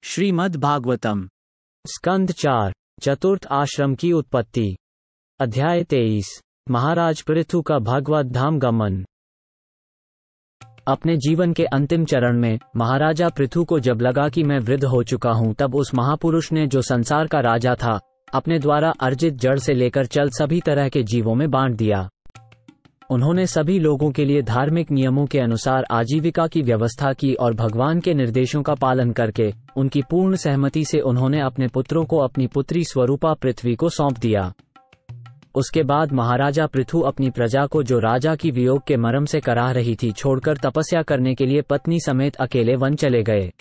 श्रीमद् भागवतम स्कंद 4 चतुर्थ आश्रम की उत्पत्ति। अध्याय 23 महाराज पृथु का भगवत धाम गमन। अपने जीवन के अंतिम चरण में महाराजा पृथु को जब लगा कि मैं वृद्ध हो चुका हूं, तब उस महापुरुष ने, जो संसार का राजा था, अपने द्वारा अर्जित जड़ से लेकर चल सभी तरह के जीवों में बांट दिया। उन्होंने सभी लोगों के लिए धार्मिक नियमों के अनुसार आजीविका की व्यवस्था की और भगवान के निर्देशों का पालन करके उनकी पूर्ण सहमति से उन्होंने अपने पुत्रों को अपनी पुत्री स्वरूपा पृथ्वी को सौंप दिया। उसके बाद महाराजा पृथु अपनी प्रजा को, जो राजा की वियोग के मर्म से कराह रही थी, छोड़कर तपस्या करने के लिए पत्नी समेत अकेले वन चले गए।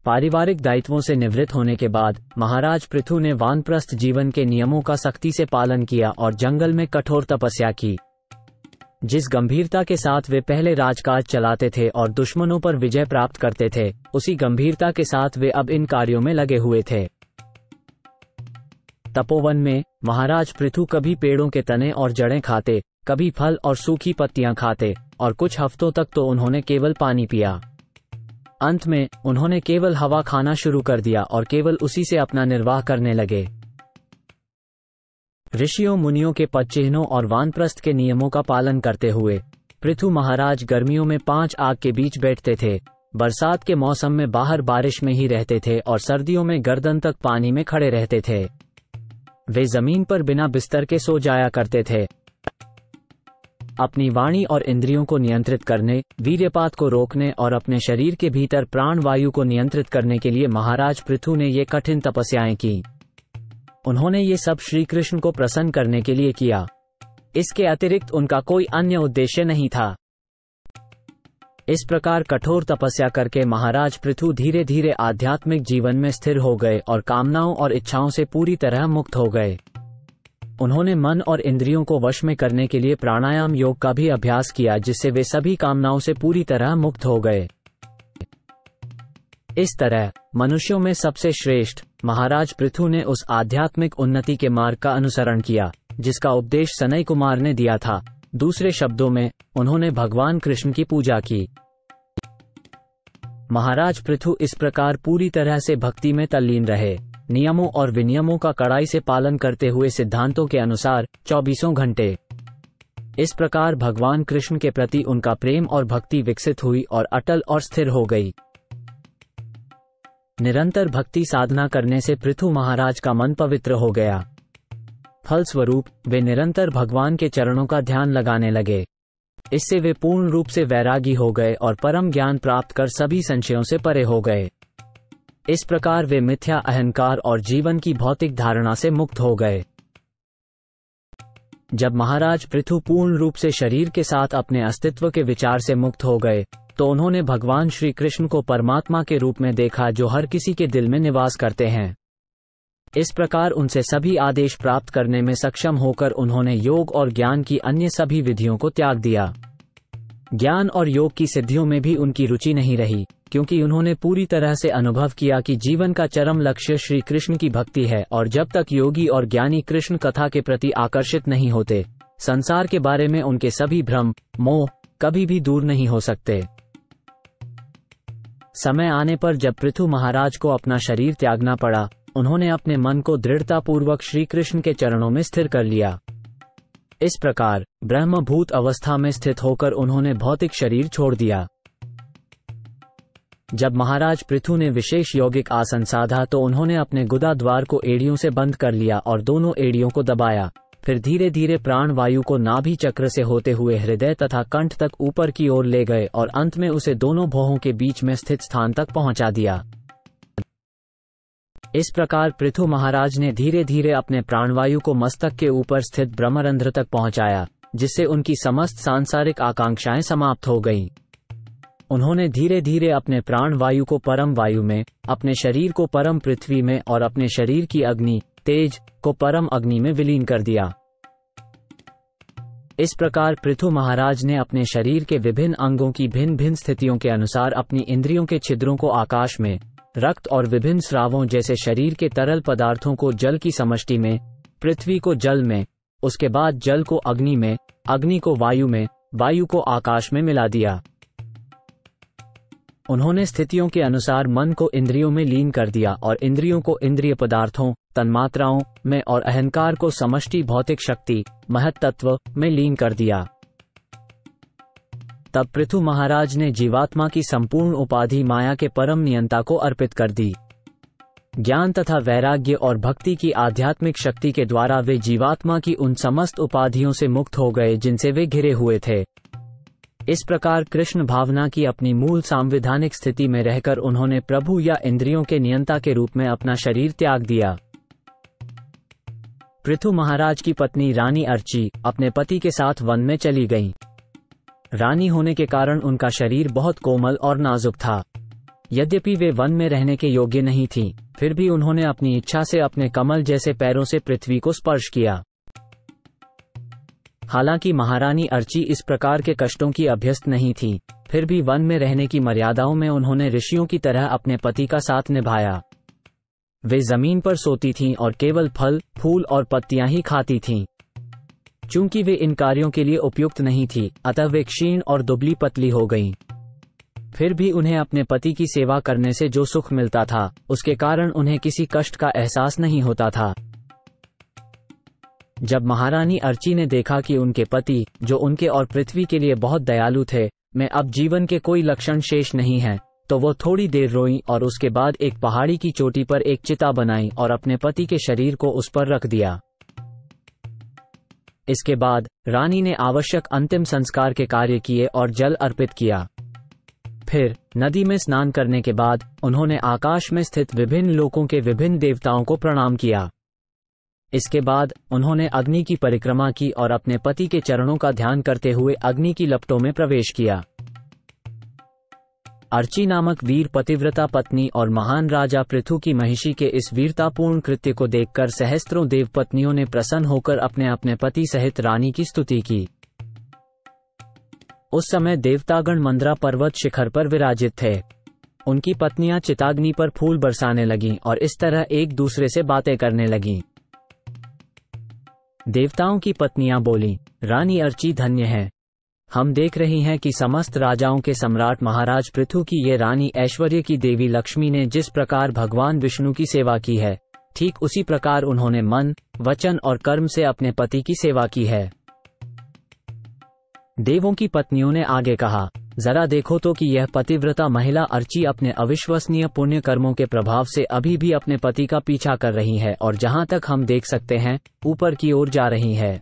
पारिवारिक दायित्वों से निवृत्त होने के बाद महाराज पृथु ने वानप्रस्थ जीवन के नियमों का सख्ती से पालन किया और जंगल में कठोर तपस्या की। जिस गंभीरता के साथ वे पहले राजकाज चलाते थे और दुश्मनों पर विजय प्राप्त करते थे, उसी गंभीरता के साथ वे अब इन कार्यों में लगे हुए थे। तपोवन में महाराज पृथु कभी पेड़ों के तने और जड़ें खाते, कभी फल और सूखी पत्तियां खाते, और कुछ हफ्तों तक तो उन्होंने केवल पानी पिया। अंत में उन्होंने केवल हवा खाना शुरू कर दिया और केवल उसी से अपना निर्वाह करने लगे। ऋषियों मुनियों के पदचिह्नों और वानप्रस्थ के नियमों का पालन करते हुए पृथु महाराज गर्मियों में 5 आग के बीच बैठते थे, बरसात के मौसम में बाहर बारिश में ही रहते थे और सर्दियों में गर्दन तक पानी में खड़े रहते थे। वे जमीन पर बिना बिस्तर के सो जाया करते थे। अपनी वाणी और इंद्रियों को नियंत्रित करने, वीर्यपात को रोकने और अपने शरीर के भीतर प्राण वायु को नियंत्रित करने के लिए महाराज पृथु ने ये कठिन तपस्याएं की। उन्होंने ये सब श्री कृष्ण को प्रसन्न करने के लिए किया। इसके अतिरिक्त उनका कोई अन्य उद्देश्य नहीं था। इस प्रकार कठोर तपस्या करके महाराज पृथु धीरे धीरे आध्यात्मिक जीवन में स्थिर हो गए और कामनाओं और इच्छाओं से पूरी तरह मुक्त हो गए। उन्होंने मन और इंद्रियों को वश में करने के लिए प्राणायाम योग का भी अभ्यास किया, जिससे वे सभी कामनाओं से पूरी तरह मुक्त हो गए। इस तरह मनुष्यों में सबसे श्रेष्ठ महाराज पृथु ने उस आध्यात्मिक उन्नति के मार्ग का अनुसरण किया जिसका उपदेश सनय कुमार ने दिया था। दूसरे शब्दों में, उन्होंने भगवान कृष्ण की पूजा की। महाराज पृथु इस प्रकार पूरी तरह से भक्ति में तल्लीन रहे, नियमों और विनियमों का कड़ाई से पालन करते हुए सिद्धांतों के अनुसार 24 घंटे। इस प्रकार भगवान कृष्ण के प्रति उनका प्रेम और भक्ति विकसित हुई और अटल और स्थिर हो गई। निरंतर भक्ति साधना करने से पृथु महाराज का मन पवित्र हो गया। फलस्वरूप वे निरंतर भगवान के चरणों का ध्यान लगाने लगे। इससे वे पूर्ण रूप से वैरागी हो गए और परम ज्ञान प्राप्त कर सभी संशयों से परे हो गए। इस प्रकार वे मिथ्या अहंकार और जीवन की भौतिक धारणा से मुक्त हो गए। जब महाराज पृथु पूर्ण रूप से शरीर के साथ अपने अस्तित्व के विचार से मुक्त हो गए, तो उन्होंने भगवान श्री कृष्ण को परमात्मा के रूप में देखा, जो हर किसी के दिल में निवास करते हैं। इस प्रकार उनसे सभी आदेश प्राप्त करने में सक्षम होकर उन्होंने योग और ज्ञान की अन्य सभी विधियों को त्याग दिया। ज्ञान और योग की सिद्धियों में भी उनकी रुचि नहीं रही, क्योंकि उन्होंने पूरी तरह से अनुभव किया कि जीवन का चरम लक्ष्य श्री कृष्ण की भक्ति है, और जब तक योगी और ज्ञानी कृष्ण कथा के प्रति आकर्षित नहीं होते, संसार के बारे में उनके सभी भ्रम मोह कभी भी दूर नहीं हो सकते। समय आने पर जब पृथु महाराज को अपना शरीर त्यागना पड़ा, उन्होंने अपने मन को दृढ़तापूर्वक श्री कृष्ण के चरणों में स्थिर कर लिया। इस प्रकार ब्रह्मभूत अवस्था में स्थित होकर उन्होंने भौतिक शरीर छोड़ दिया। जब महाराज पृथु ने विशेष यौगिक आसन साधा, तो उन्होंने अपने गुदा द्वार को एड़ियों से बंद कर लिया और दोनों एड़ियों को दबाया। फिर धीरे धीरे प्राण वायु को नाभि चक्र से होते हुए हृदय तथा कंठ तक ऊपर की ओर ले गए और अंत में उसे दोनों भौहों के बीच में स्थित स्थान तक पहुंचा दिया। इस प्रकार पृथु महाराज ने धीरे धीरे अपने प्राणवायु को मस्तक के ऊपर स्थित ब्रह्मरंध्र तक पहुंचाया, जिससे उनकी समस्त सांसारिक आकांक्षाएं समाप्त हो गईं। उन्होंने धीरे धीरे अपने प्राण वायु को परम वायु में, अपने शरीर को परम पृथ्वी में और अपने शरीर की अग्नि तेज को परम अग्नि में विलीन कर दिया। इस प्रकार पृथु महाराज ने अपने शरीर के विभिन्न अंगों की भिन्न भिन्न स्थितियों के अनुसार अपनी इंद्रियों के छिद्रों को आकाश में, रक्त और विभिन्न स्रावों जैसे शरीर के तरल पदार्थों को जल की समष्टि में, पृथ्वी को जल में, उसके बाद जल को अग्नि में, अग्नि को वायु में, वायु को आकाश में मिला दिया। उन्होंने स्थितियों के अनुसार मन को इंद्रियों में लीन कर दिया और इंद्रियों को इंद्रिय पदार्थों, तन्मात्राओं में और अहंकार को समष्टि भौतिक शक्ति, महत्तत्व में लीन कर दिया। तब पृथु महाराज ने जीवात्मा की संपूर्ण उपाधि माया के परम नियंता को अर्पित कर दी। ज्ञान तथा वैराग्य और भक्ति की आध्यात्मिक शक्ति के द्वारा वे जीवात्मा की उन समस्त उपाधियों से मुक्त हो गए जिनसे वे घिरे हुए थे। इस प्रकार कृष्ण भावना की अपनी मूल सांविधानिक स्थिति में रहकर उन्होंने प्रभु या इंद्रियों के नियंता के रूप में अपना शरीर त्याग दिया। पृथु महाराज की पत्नी रानी अर्ची अपने पति के साथ वन में चली गईं। रानी होने के कारण उनका शरीर बहुत कोमल और नाजुक था। यद्यपि वे वन में रहने के योग्य नहीं थीं, फिर भी उन्होंने अपनी इच्छा से अपने कमल जैसे पैरों से पृथ्वी को स्पर्श किया। हालांकि महारानी अर्ची इस प्रकार के कष्टों की अभ्यस्त नहीं थी, फिर भी वन में रहने की मर्यादाओं में उन्होंने ऋषियों की तरह अपने पति का साथ निभाया। वे जमीन पर सोती थीं और केवल फल, फूल और पत्तियां ही खाती थीं। चूंकि वे इन कार्यों के लिए उपयुक्त नहीं थी, अतः वे क्षीण और दुबली पतली हो गईं। फिर भी उन्हें अपने पति की सेवा करने से जो सुख मिलता था, उसके कारण उन्हें किसी कष्ट का एहसास नहीं होता था। जब महारानी अर्ची ने देखा कि उनके पति, जो उनके और पृथ्वी के लिए बहुत दयालु थे, में अब जीवन के कोई लक्षण शेष नहीं हैं, तो वो थोड़ी देर रोईं और उसके बाद एक पहाड़ी की चोटी पर एक चिता बनाई और अपने पति के शरीर को उस पर रख दिया। इसके बाद रानी ने आवश्यक अंतिम संस्कार के कार्य किए और जल अर्पित किया। फिर नदी में स्नान करने के बाद उन्होंने आकाश में स्थित विभिन्न लोकों के विभिन्न देवताओं को प्रणाम किया। इसके बाद उन्होंने अग्नि की परिक्रमा की और अपने पति के चरणों का ध्यान करते हुए अग्नि की लपटों में प्रवेश किया। अर्ची नामक वीर पतिव्रता पत्नी और महान राजा पृथु की महिषी के इस वीरतापूर्ण कृत्य को देखकर सहस्त्रों देवपत्नियों ने प्रसन्न होकर अपने अपने पति सहित रानी की स्तुति की। उस समय देवतागण मंदरा पर्वत शिखर पर विराजित थे। उनकी पत्नियां चिताग्नि पर फूल बरसाने लगीं और इस तरह एक दूसरे से बातें करने लगीं। देवताओं की पत्नियां बोलीं, रानी अर्ची धन्य है। हम देख रही हैं कि समस्त राजाओं के सम्राट महाराज पृथु की ये रानी ऐश्वर्य की देवी लक्ष्मी ने जिस प्रकार भगवान विष्णु की सेवा की है, ठीक उसी प्रकार उन्होंने मन, वचन और कर्म से अपने पति की सेवा की है। देवों की पत्नियों ने आगे कहा, जरा देखो तो कि यह पतिव्रता महिला अर्ची अपने अविश्वसनीय पुण्य कर्मों के प्रभाव से अभी भी अपने पति का पीछा कर रही है और जहां तक हम देख सकते हैं ऊपर की ओर जा रही है।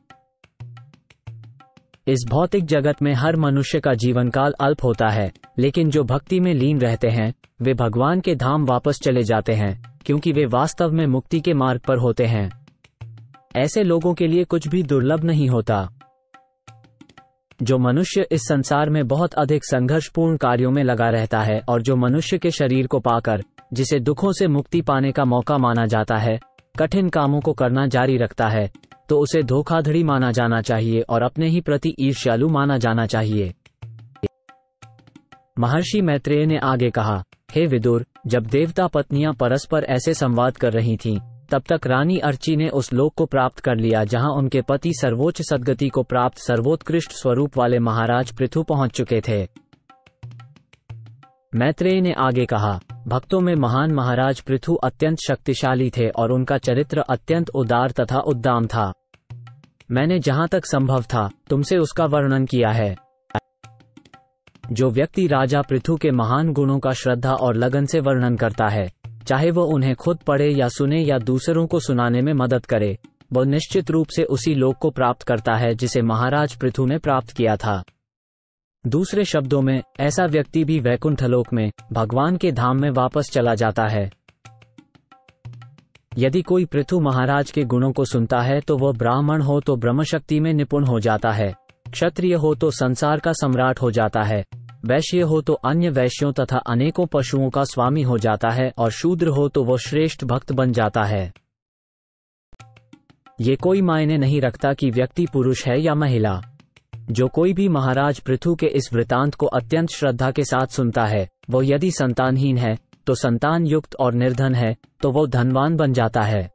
इस भौतिक जगत में हर मनुष्य का जीवन काल अल्प होता है, लेकिन जो भक्ति में लीन रहते हैं वे भगवान के धाम वापस चले जाते हैं, क्योंकि वे वास्तव में मुक्ति के मार्ग पर होते हैं। ऐसे लोगों के लिए कुछ भी दुर्लभ नहीं होता। जो मनुष्य इस संसार में बहुत अधिक संघर्षपूर्ण कार्यों में लगा रहता है और जो मनुष्य के शरीर को पाकर, जिसे दुखों से मुक्ति पाने का मौका माना जाता है, कठिन कामों को करना जारी रखता है, तो उसे धोखाधड़ी माना जाना चाहिए और अपने ही प्रति ईर्ष्यालु माना जाना चाहिए। महर्षि मैत्रेय ने आगे कहा, हे विदुर, जब देवता पत्नियां परस्पर ऐसे संवाद कर रही थीं, तब तक रानी अर्ची ने उस लोक को प्राप्त कर लिया जहां उनके पति सर्वोच्च सद्गति को प्राप्त सर्वोत्कृष्ट स्वरूप वाले महाराज पृथु पहुंच चुके थे। मैत्रेय ने आगे कहा, भक्तों में महान महाराज पृथु अत्यंत शक्तिशाली थे और उनका चरित्र अत्यंत उदार तथा उद्दाम था। मैंने जहां तक संभव था तुमसे उसका वर्णन किया है। जो व्यक्ति राजा पृथु के महान गुणों का श्रद्धा और लगन से वर्णन करता है, चाहे वो उन्हें खुद पढ़े या सुने या दूसरों को सुनाने में मदद करे, वो निश्चित रूप से उसी लोक को प्राप्त करता है जिसे महाराज पृथु ने प्राप्त किया था। दूसरे शब्दों में, ऐसा व्यक्ति भी वैकुंठ लोक में भगवान के धाम में वापस चला जाता है। यदि कोई पृथु महाराज के गुणों को सुनता है तो वह ब्राह्मण हो तो ब्रह्मशक्ति में निपुण हो जाता है, क्षत्रिय हो तो संसार का सम्राट हो जाता है, वैश्य हो तो अन्य वैश्यों तथा अनेकों पशुओं का स्वामी हो जाता है और शूद्र हो तो वो श्रेष्ठ भक्त बन जाता है। ये कोई मायने नहीं रखता कि व्यक्ति पुरुष है या महिला। जो कोई भी महाराज पृथु के इस वृतांत को अत्यंत श्रद्धा के साथ सुनता है, वो यदि संतानहीन है तो संतान युक्त और निर्धन है तो वो धनवान बन जाता है।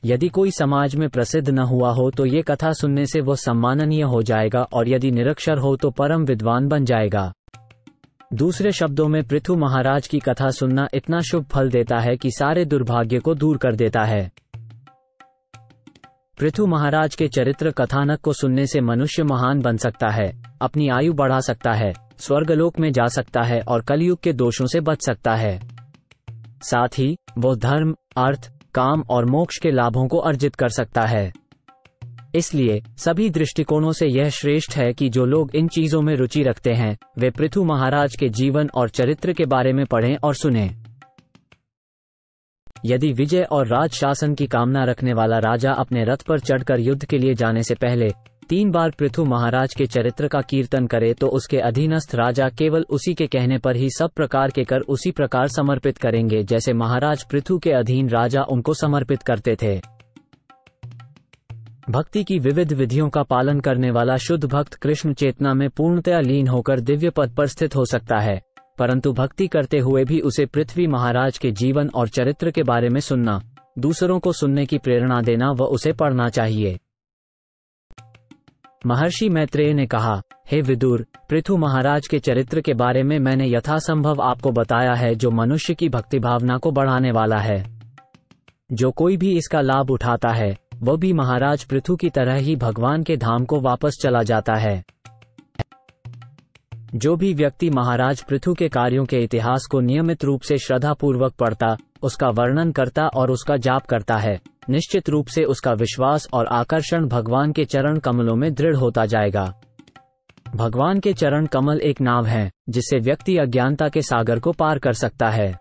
यदि कोई समाज में प्रसिद्ध न हुआ हो तो ये कथा सुनने से वो सम्माननीय हो जाएगा और यदि निरक्षर हो तो परम विद्वान बन जाएगा। दूसरे शब्दों में पृथु महाराज की कथा सुनना इतना शुभ फल देता है कि सारे दुर्भाग्य को दूर कर देता है। पृथु महाराज के चरित्र कथानक को सुनने से मनुष्य महान बन सकता है, अपनी आयु बढ़ा सकता है, स्वर्गलोक में जा सकता है और कलयुग के दोषों से बच सकता है। साथ ही वो धर्म, अर्थ, काम और मोक्ष के लाभों को अर्जित कर सकता है। इसलिए सभी दृष्टिकोणों से यह श्रेष्ठ है कि जो लोग इन चीजों में रुचि रखते हैं वे पृथु महाराज के जीवन और चरित्र के बारे में पढ़ें और सुनें। यदि विजय और राज शासन की कामना रखने वाला राजा अपने रथ पर चढ़कर युद्ध के लिए जाने से पहले 3 बार पृथु महाराज के चरित्र का कीर्तन करे तो उसके अधीनस्थ राजा केवल उसी के कहने पर ही सब प्रकार के कर उसी प्रकार समर्पित करेंगे जैसे महाराज पृथु के अधीन राजा उनको समर्पित करते थे। भक्ति की विविध विधियों का पालन करने वाला शुद्ध भक्त कृष्ण चेतना में पूर्णतया लीन होकर दिव्य पद पर स्थित हो सकता है, परंतु भक्ति करते हुए भी उसे पृथ्वी महाराज के जीवन और चरित्र के बारे में सुनना, दूसरों को सुनने की प्रेरणा देना व उसे पढ़ना चाहिए। महर्षि मैत्रेय ने कहा, हे विदुर, पृथु महाराज के चरित्र के बारे में मैंने यथासंभव आपको बताया है जो मनुष्य की भक्ति भावना को बढ़ाने वाला है। जो कोई भी इसका लाभ उठाता है वह भी महाराज पृथु की तरह ही भगवान के धाम को वापस चला जाता है। जो भी व्यक्ति महाराज पृथु के कार्यों के इतिहास को नियमित रूप से श्रद्धापूर्वक पढ़ता, उसका वर्णन करता और उसका जाप करता है, निश्चित रूप से उसका विश्वास और आकर्षण भगवान के चरण कमलों में दृढ़ होता जाएगा। भगवान के चरण कमल एक नाव है जिससे व्यक्ति अज्ञानता के सागर को पार कर सकता है।